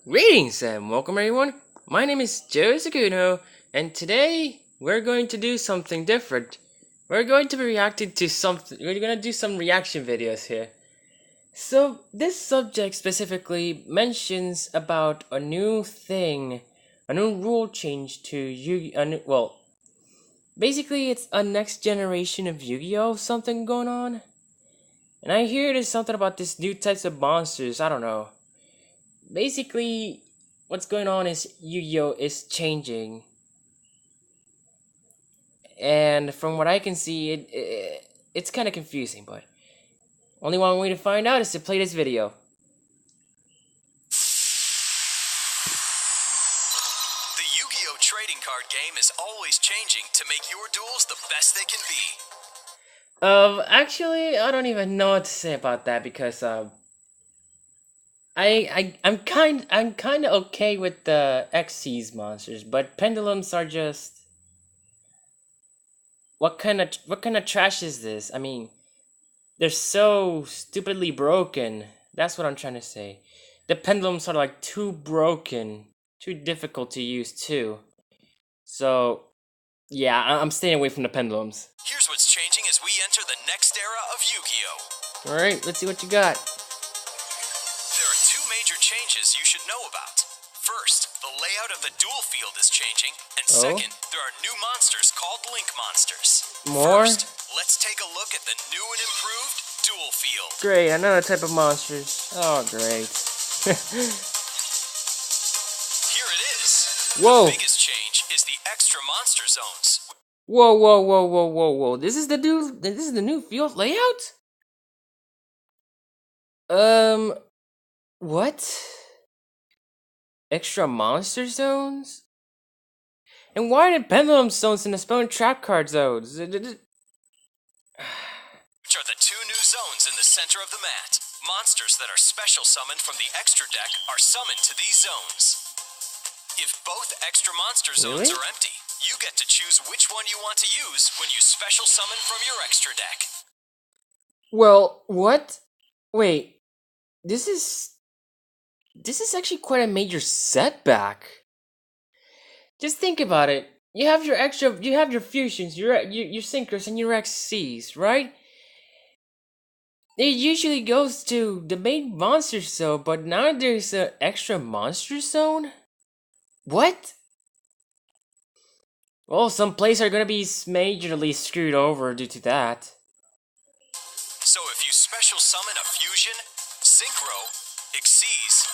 Greetings and welcome everyone. My name is Josecuno, and today we're going to do something different. We're going to be reacting to something. We're going to do some reaction videos here. So this subject specifically mentions about a new thing, a new rule change to Yu-Gi-Oh. Well, basically it's a next generation of Yu-Gi-Oh something going on. And I hear there's something about this new types of monsters. I don't know. Basically, what's going on is Yu-Gi-Oh is changing, and from what I can see, it's kind of confusing. But only one way to find out is to play this video. The Yu-Gi-Oh trading card game is always changing to make your duels the best they can be. Actually, I don't even know what to say about that because I'm kind of okay with the XC's monsters, but pendulums are just what kind of trash is this? I mean, they're so stupidly broken. That's what I'm trying to say. The pendulums are like too broken, too difficult to use too. So yeah, I'm staying away from the pendulums. Here's what's changing as we enter the next era of Yu-Gi-Oh. All right, let's see what you got. There are two major changes you should know about. First, the layout of the duel field is changing, and second, there are new monsters called Link Monsters. More? First, let's take a look at the new and improved duel field. Great, another type of monsters. Oh, great. Here it is. Whoa. The biggest change is the extra monster zones. Whoa. This is the new field layout? What? Extra monster zones? And why are the pendulum zones in the spell and trap card zones? Which are the two new zones in the center of the mat. Monsters that are special summoned from the extra deck are summoned to these zones. If both extra monster zones are empty, you get to choose which one you want to use when you special summon from your extra deck. Well, what? Wait, this is actually quite a major setback. Just think about it. You have your fusions, your sinkers, and your XCs, right? It usually goes to the main monster zone, but now there's an extra monster zone? What? Well, some places are gonna be majorly screwed over due to that. So if you special summon a fusion, synchro, Xyz,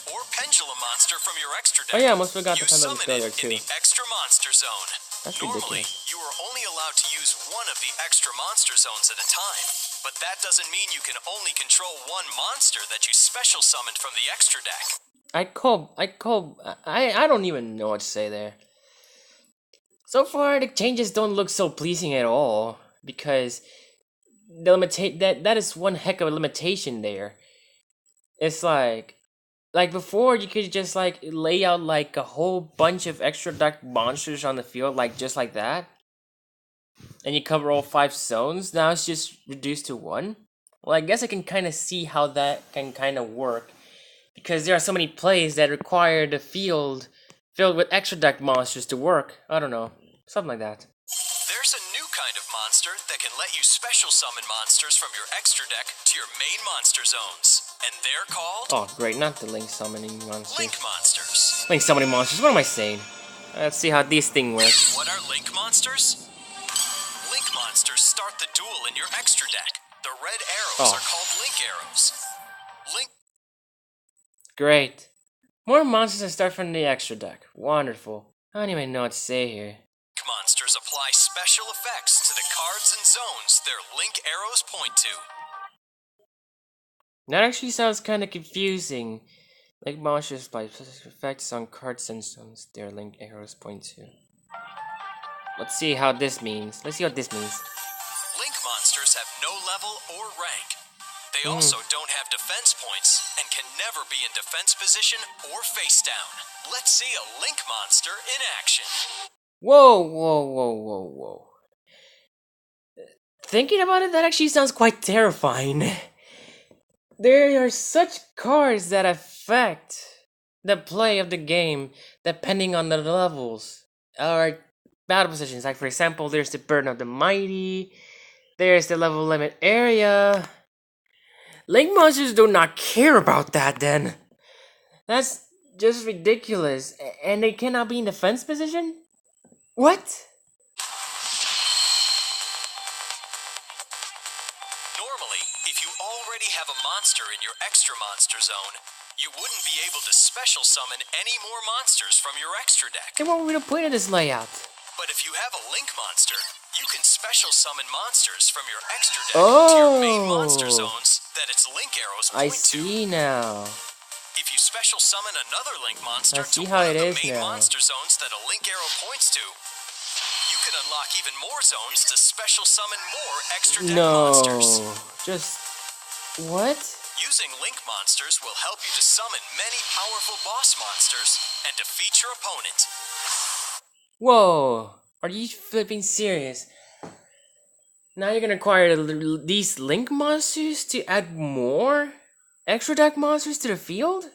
or pendulum monster from your extra deck, Oh yeah, I almost forgot the you pendulum summon failure it too. in the extra monster zone. That's Normally, ridiculous. you are only allowed to use one of the extra monster zones at a time, but that doesn't mean you can only control one monster that you special summoned from the extra deck. I don't even know what to say there. So far, the changes don't look so pleasing at all because that is one heck of a limitation there. It's like before you could just like lay out like a whole bunch of extra deck monsters on the field just like that, and you cover all 5 zones. Now it's just reduced to 1. Well, I guess I can kind of see how that can kind of work because there are so many plays that require the field filled with extra deck monsters to work. I don't know, something like that. There's a new kind of monster that can let you special summon monsters from your extra deck to your main monster zones. And they're called... Oh, great, not the Link summoning monsters. Link Monsters. Link summoning monsters, what am I saying? Let's see how these things work. What are Link Monsters? Link Monsters start the duel in your extra deck. The red arrows are called Link Arrows. Link... Great. More monsters that start from the extra deck. Wonderful. I don't even know what to say here. Monsters apply special effects to the cards and zones their Link Arrows point to. That actually sounds kind of confusing. Like monsters apply special effects on cards and zones their Link Arrows point to. Let's see how this means. Let's see what this means. Link monsters have no level or rank. They also don't have defense points and can never be in defense position or face down. Let's see a Link monster in action. Whoa. Thinking about it, that actually sounds quite terrifying. There are such cards that affect the play of the game depending on the levels or battle positions. Like for example, there's the Burden of the Mighty, there's the level limit area. Link monsters do not care about that then. That's just ridiculous. And they cannot be in defense position? What? Normally, if you already have a monster in your extra monster zone, you wouldn't be able to special summon any more monsters from your extra deck. Then what would be the point of this layout? But if you have a Link monster, you can special summon monsters from your extra deck to your main monster zones that its Link arrows point I see now. If you special summon another Link monster I see to how one it of the is main now. monster zones that a Link arrow points to, you can unlock even more zones to special summon more extra deck monsters. No, just what? Using Link monsters will help you to summon many powerful boss monsters and defeat your opponent. Whoa, are you flipping serious? Now you're gonna require these Link monsters to add more extra deck monsters to the field?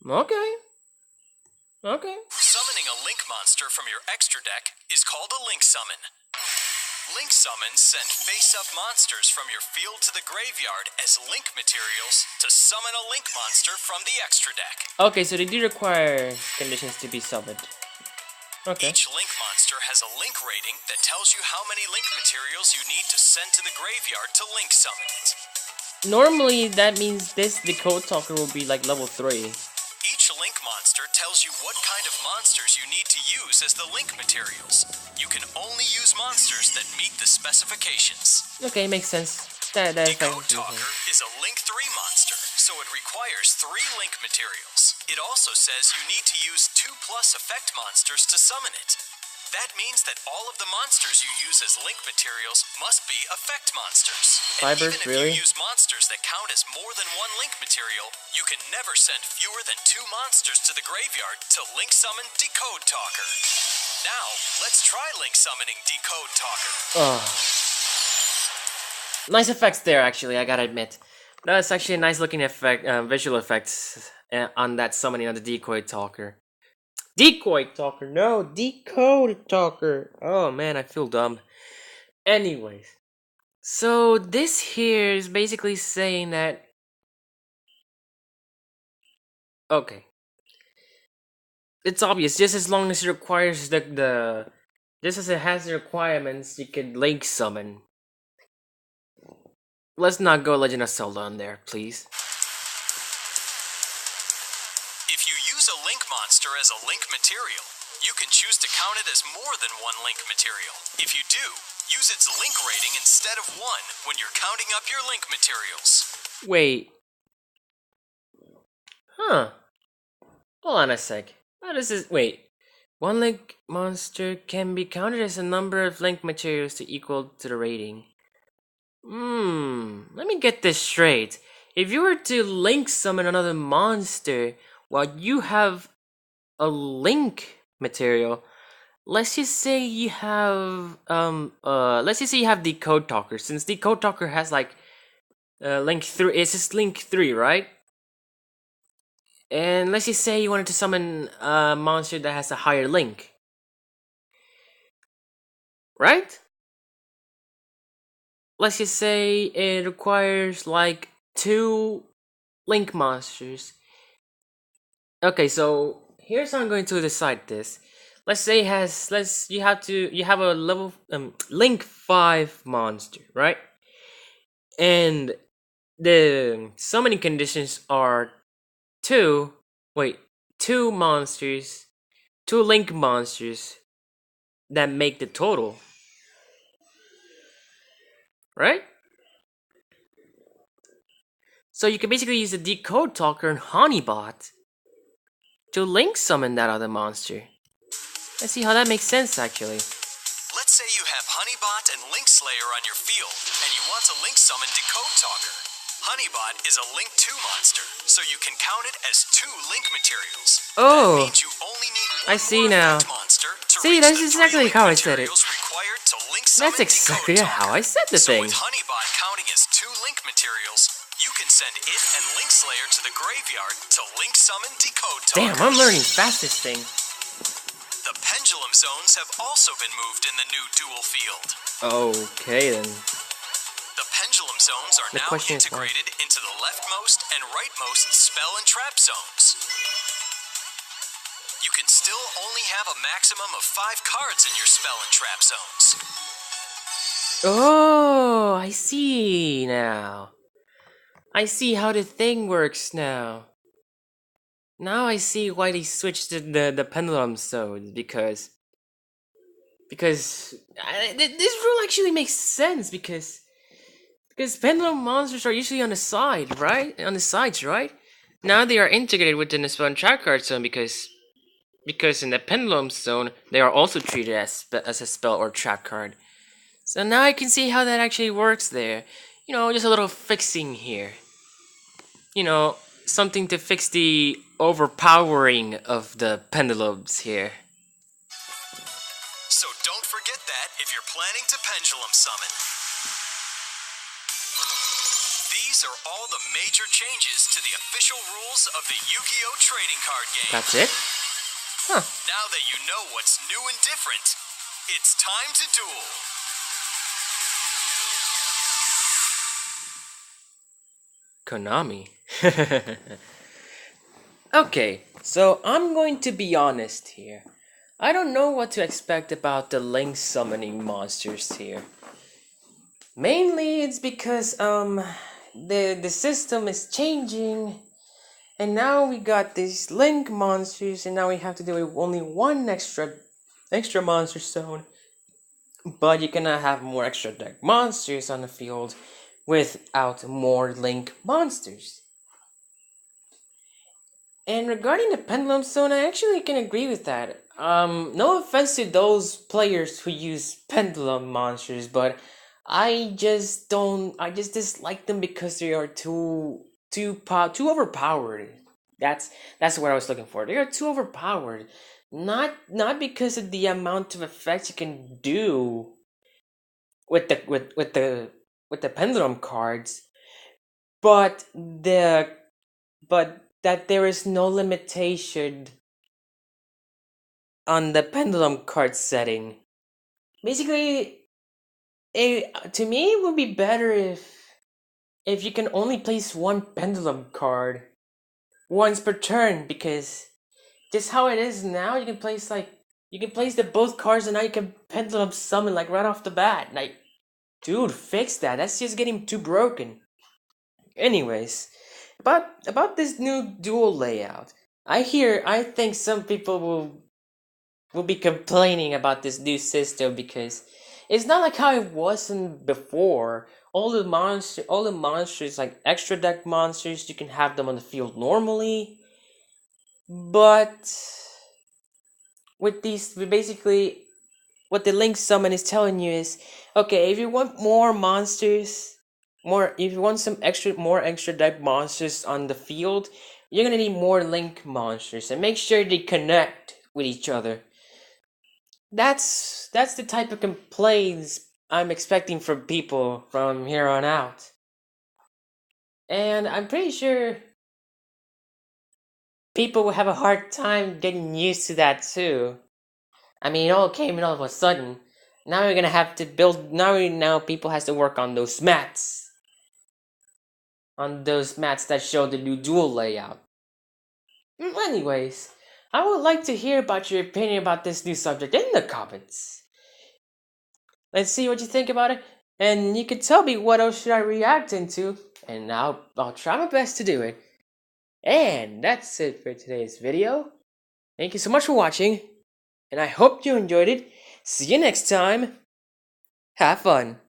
Okay. Okay. Summoning a Link monster from your extra deck is called a Link summon. Link summons send face-up monsters from your field to the graveyard as Link materials to summon a Link monster from the extra deck. Okay, so they do require conditions to be summoned. Okay. Each Link monster has a Link rating that tells you how many Link materials you need to send to the graveyard to Link summon it. Normally, that means the Code Talker will be like level 3. Each Link monster tells you what kind of monsters you need to use as the Link materials. You can only use monsters that meet the specifications. Okay, makes sense. That Decode Talker is a Link 3 monster, so it requires 3 Link materials. It also says you need to use 2+ effect monsters to summon it. That means that all of the monsters you use as Link materials must be effect monsters. And Fibers, even if really? you use monsters that count as more than 1 Link material, you can never send fewer than 2 monsters to the graveyard to Link summon Decode Talker. Now, let's try Link summoning Decode Talker. Oh. Nice effects there, actually, I gotta admit. That's actually a nice looking effect, visual effects on that summoning of the Decoy Talker. Decoy Talker, no, Decode Talker. Oh man, I feel dumb. Anyways, so this here is basically saying that. Okay. It's obvious, just as long as it requires just as it has the requirements, you can Link summon. Let's not go Legend of Zelda on there, please. If you use a Link monster as a Link material, you can choose to count it as more than 1 Link material. If you do, use its Link rating instead of 1 when you're counting up your Link materials. Wait. Huh. Hold on a sec. How does this... Wait. 1 Link monster can be counted as a number of Link materials to equal to the rating. Let me get this straight. If you were to Link summon another monster while you have a Link material, let's just say you have Decode Talker, since Decode Talker has like Link 3, it's just Link 3, right? And let's just say you wanted to summon a monster that has a higher Link. Right? Let's just say it requires like 2 Link monsters. Okay, so here's how I'm going to decide this. Let's say you have a level Link 5 monster, right? And the summoning conditions are 2 monsters, 2 Link monsters that make the total. Right? So you can basically use the Decode Talker and Honeybot to Link summon that other monster. Let's see how that makes sense, actually. Let's say you have Honeybot and Link Slayer on your field, and you want to Link summon Decode Talker. Honeybot is a Link 2 monster, so you can count it as 2 Link materials. Oh, that means you only need 1 I see more now. effect monster to See, reach that's the 3 exactly Link how I said it. materials required to Link summon That's exactly Decode how I Talker. said the So thing. with Honeybot counting as 2 Link materials, you can send it and Link Slayer to the graveyard to Link Summon Decode Talker. Damn, I'm learning fast this thing. The Pendulum Zones have also been moved in the new duel field. Okay then. The Pendulum Zones are now integrated into the leftmost and rightmost spell and trap zones. You can still only have a maximum of 5 cards in your spell and trap zones. Oh, I see now. I see how the thing works now. Now I see why they switched to the pendulum zones, because this rule actually makes sense, because pendulum monsters are usually on the side, right? On the sides, right? Now they are integrated within the spell and trap card zone, because in the pendulum zone they are also treated as a spell or trap card. So now I can see how that actually works there. You know, just a little fixing here. You know, something to fix the overpowering of the pendulums here. So don't forget that if you're planning to pendulum summon. These are all the major changes to the official rules of the Yu-Gi-Oh! Trading card game. That's it? Huh. Now that you know what's new and different, it's time to duel. KONAMI. Okay, so I'm going to be honest here. I don't know what to expect about the Link summoning monsters here. Mainly it's because the system is changing, and now we got these Link monsters, and now we have to do only one extra monster zone. But you cannot have more extra deck monsters on the field without more Link monsters. And regarding the pendulum zone, I actually can agree with that. No offense to those players who use pendulum monsters, but I just dislike them because they are too overpowered. That's what I was looking for. They are too overpowered. Not because of the amount of effects you can do with the pendulum cards, but that there is no limitation on the pendulum card setting. Basically, to me it would be better if you can only place one pendulum card once per turn, because just how it is now, you can place the both cards, and now you can pendulum summon like right off the bat. Like, dude, fix that. That's just getting too broken. Anyways, about this new duel layout, I think some people will be complaining about this new system, because it's not like how it wasn't before. All the monsters like extra deck monsters, you can have them on the field normally. But basically what the Link summon is telling you is, okay, if you want more monsters, if you want some more extra deck monsters on the field, you're gonna need more Link monsters, and make sure they connect with each other. That's the type of complaints I'm expecting from people from here on out. And I'm pretty sure people will have a hard time getting used to that too. I mean, it all came in all of a sudden. Now we're gonna have to build. Now people has to work on those mats. On those mats that show the new duel layout. Anyways, I would like to hear about your opinion about this new subject in the comments. Let's see what you think about it, and you can tell me what else should I react into, and I'll try my best to do it. And that's it for today's video. Thank you so much for watching, and I hope you enjoyed it. See you next time. Have fun.